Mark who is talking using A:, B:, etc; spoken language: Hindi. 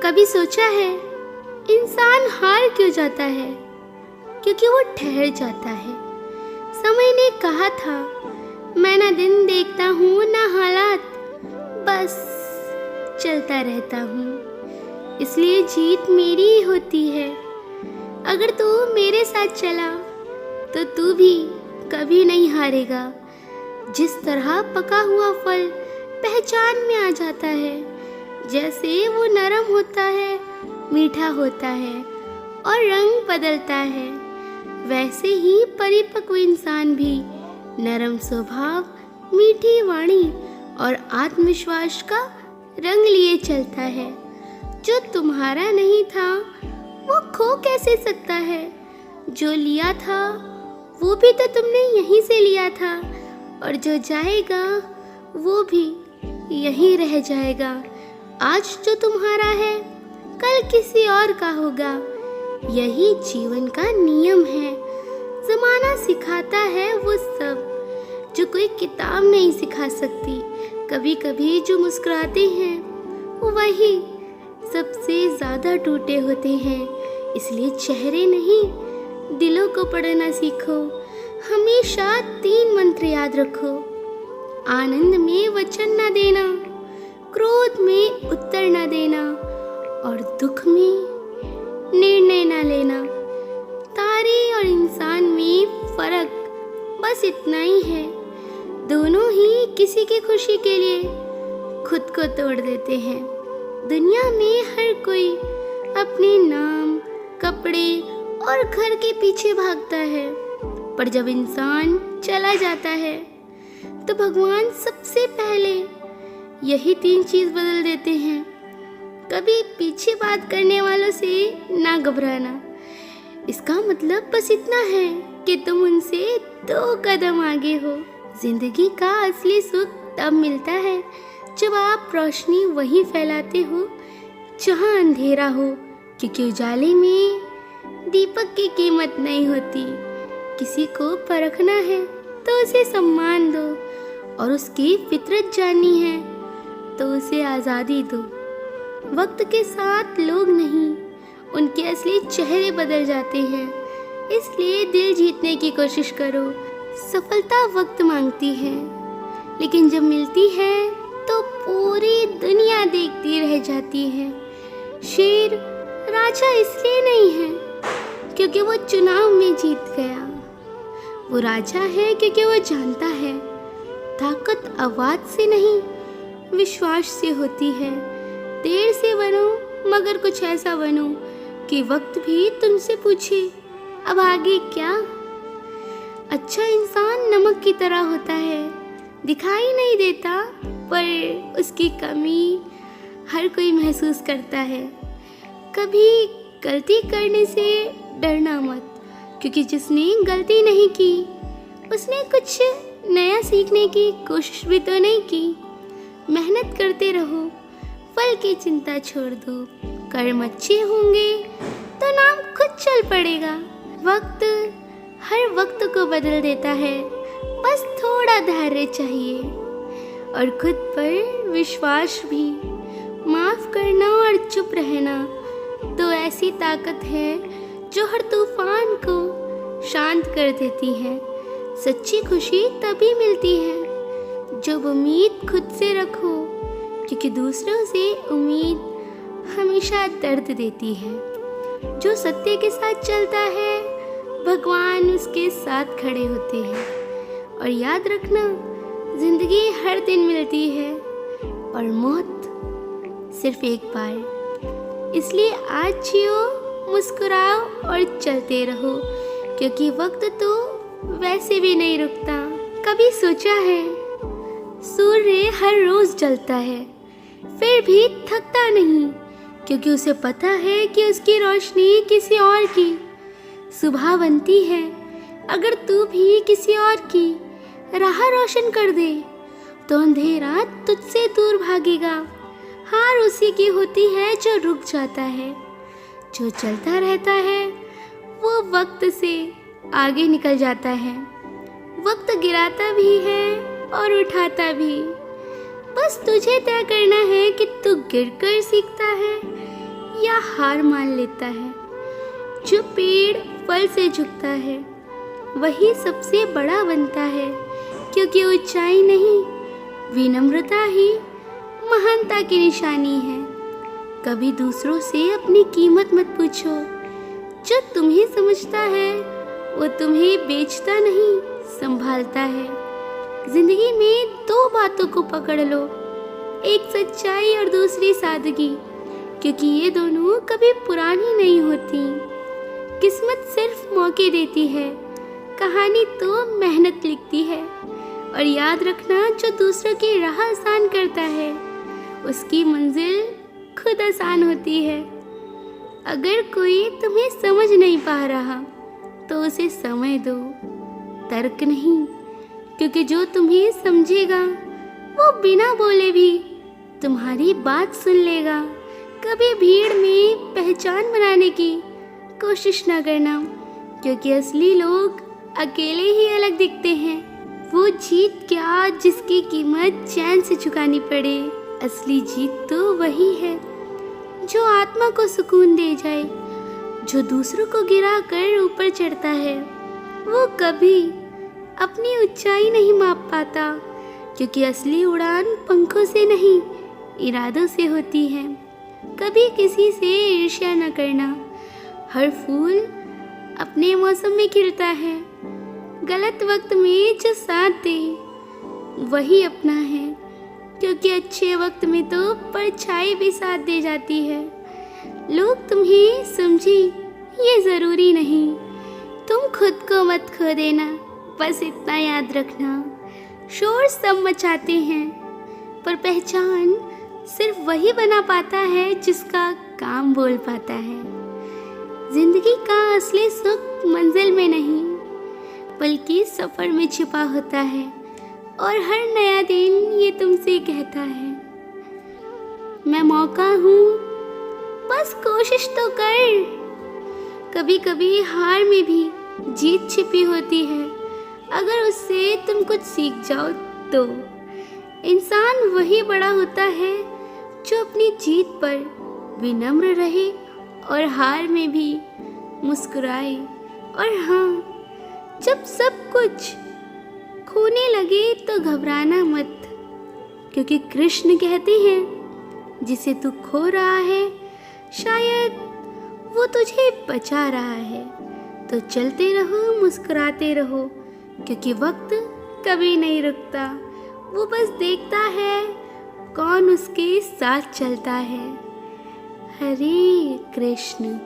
A: कभी सोचा है इंसान हार क्यों जाता है? क्योंकि वो ठहर जाता है। समय ने कहा था, मैं ना दिन देखता हूँ ना हालात, बस चलता रहता हूँ, इसलिए जीत मेरी ही होती है। अगर तू मेरे साथ चला तो तू भी कभी नहीं हारेगा। जिस तरह पका हुआ फल पहचान में आ जाता है, जैसे वो नरम होता है, मीठा होता है और रंग बदलता है, वैसे ही परिपक्व इंसान भी नरम स्वभाव, मीठी वाणी और आत्मविश्वास का रंग लिए चलता है। जो तुम्हारा नहीं था वो खो कैसे सकता है? जो लिया था वो भी तो तुमने यहीं से लिया था, और जो जाएगा वो भी यहीं रह जाएगा। आज जो तुम्हारा है कल किसी और का होगा, यही जीवन का नियम है। ज़माना सिखाता है वो सब जो कोई किताब नहीं सिखा सकती। कभी कभी जो मुस्कुराते हैं वही सबसे ज़्यादा टूटे होते हैं। इसलिए चेहरे नहीं, दिलों को पढ़ना सीखो। हमेशा 3 मंत्र याद रखो। आनंद में वचन न देना, क्रोध में उत्तर न देना और दुख में निर्णय न लेना। तारे और इंसान में फर्क बस इतना ही है, दोनों ही किसी की खुशी के लिए खुद को तोड़ देते हैं। दुनिया में हर कोई अपने नाम, कपड़े और घर के पीछे भागता है, पर जब इंसान चला जाता है तो भगवान सबसे पहले यही 3 चीज बदल देते हैं। कभी पीछे बात करने वालों से ना घबराना। इसका मतलब बस इतना है कि तुम उनसे 2 कदम आगे हो। जिंदगी का असली सुख तब मिलता है जब आप रोशनी वहीं फैलाते हो जहां अंधेरा हो, क्योंकि उजाले में दीपक की कीमत नहीं होती। किसी को परखना है तो उसे सम्मान दो, और उसकी फितरत जाननी है तो उसे आज़ादी दो। वक्त के साथ लोग नहीं, उनके असली चेहरे बदल जाते हैं। इसलिए दिल जीतने की कोशिश करो। सफलता वक्त मांगती है, लेकिन जब मिलती है तो पूरी दुनिया देखती रह जाती है। शेर राजा इसलिए नहीं है क्योंकि वो चुनाव में जीत गया, वो राजा है क्योंकि वो जानता है ताकत आवाज से नहीं, विश्वास से होती है। देर से बनो मगर कुछ ऐसा बनो कि वक्त भी तुमसे पूछे, अब आगे क्या? अच्छा इंसान नमक की तरह होता है, दिखाई नहीं देता पर उसकी कमी हर कोई महसूस करता है। कभी गलती करने से डरना मत, क्योंकि जिसने गलती नहीं की उसने कुछ नया सीखने की कोशिश भी तो नहीं की। मेहनत करते रहो, फल की चिंता छोड़ दो। कर्म अच्छे होंगे तो नाम खुद चल पड़ेगा। वक्त हर वक्त को बदल देता है, बस थोड़ा धैर्य चाहिए और खुद पर विश्वास भी। माफ करना और चुप रहना तो ऐसी ताकत है जो हर तूफान को शांत कर देती है। सच्ची खुशी तभी मिलती है जब उम्मीद खुद से रखो, क्योंकि दूसरों से उम्मीद हमेशा दर्द देती है। जो सत्य के साथ चलता है भगवान उसके साथ खड़े होते हैं। और याद रखना, जिंदगी हर दिन मिलती है और मौत सिर्फ एक बार। इसलिए आज जियो, मुस्कुराओ और चलते रहो, क्योंकि वक्त तो वैसे भी नहीं रुकता। कभी सोचा है सूर्य हर रोज जलता है फिर भी थकता नहीं, क्योंकि उसे पता है कि उसकी रोशनी किसी और की सुबह बनती है। अगर तू भी किसी और की राह रोशन कर दे तो अंधेरा तुझसे दूर भागेगा। हार उसी की होती है जो रुक जाता है, जो चलता रहता है वो वक्त से आगे निकल जाता है। वक्त गिराता भी है और उठाता भी, बस तुझे तय करना है कि तू गिरकर सीखता है या हार मान लेता है। जो पेड़ फल से झुकता है वही सबसे बड़ा बनता है, क्योंकि ऊंचाई नहीं, विनम्रता ही महानता की निशानी है। कभी दूसरों से अपनी कीमत मत पूछो। जो तुम्हें समझता है वो तुम्हें बेचता नहीं, संभालता है। जिंदगी में दो बातों को पकड़ लो, एक सच्चाई और दूसरी सादगी, क्योंकि ये दोनों कभी पुरानी नहीं होती। किस्मत सिर्फ मौके देती है, कहानी तो मेहनत लिखती है। और याद रखना, जो दूसरों की राह आसान करता है उसकी मंजिल खुद आसान होती है। अगर कोई तुम्हें समझ नहीं पा रहा तो उसे समय दो, तर्क नहीं, क्योंकि जो तुम्हें समझेगा वो बिना बोले भी तुम्हारी बात सुन लेगा। कभी भीड़ में पहचान बनाने की कोशिश न करना, क्योंकि असली लोग अकेले ही अलग दिखते हैं। वो जीत क्या जिसकी कीमत चैन से चुकानी पड़े। असली जीत तो वही है जो आत्मा को सुकून दे जाए। जो दूसरों को गिरा कर ऊपर चढ़ता है वो कभी अपनी ऊंचाई नहीं माप पाता, क्योंकि असली उड़ान पंखों से नहीं, इरादों से होती है। कभी किसी से ईर्ष्या न करना। हर फूल अपने मौसम में खिलता है। गलत वक्त में जो साथ दे वही अपना है, क्योंकि अच्छे वक्त में तो परछाई भी साथ दे जाती है। लोग तुम्हें समझे ये ज़रूरी नहीं, तुम खुद को मत खो देना। बस इतना याद रखना, शोर सब मचाते हैं पर पहचान सिर्फ वही बना पाता है जिसका काम बोल पाता है। जिंदगी का असली सुख मंजिल में नहीं बल्कि सफ़र में छिपा होता है। और हर नया दिन ये तुमसे कहता है, मैं मौका हूँ, बस कोशिश तो कर। कभी कभी हार में भी जीत छिपी होती है, अगर उससे तुम कुछ सीख जाओ तो। इंसान वही बड़ा होता है जो अपनी जीत पर विनम्र रहे और हार में भी मुस्कुराए। और हाँ, जब सब कुछ खोने लगे तो घबराना मत, क्योंकि कृष्ण कहते हैं जिसे तू खो रहा है शायद वो तुझे बचा रहा है। तो चलते रहो, मुस्कुराते रहो, क्योंकि वक्त कभी नहीं रुकता, वो बस देखता है कौन उसके साथ चलता है। हरे कृष्ण।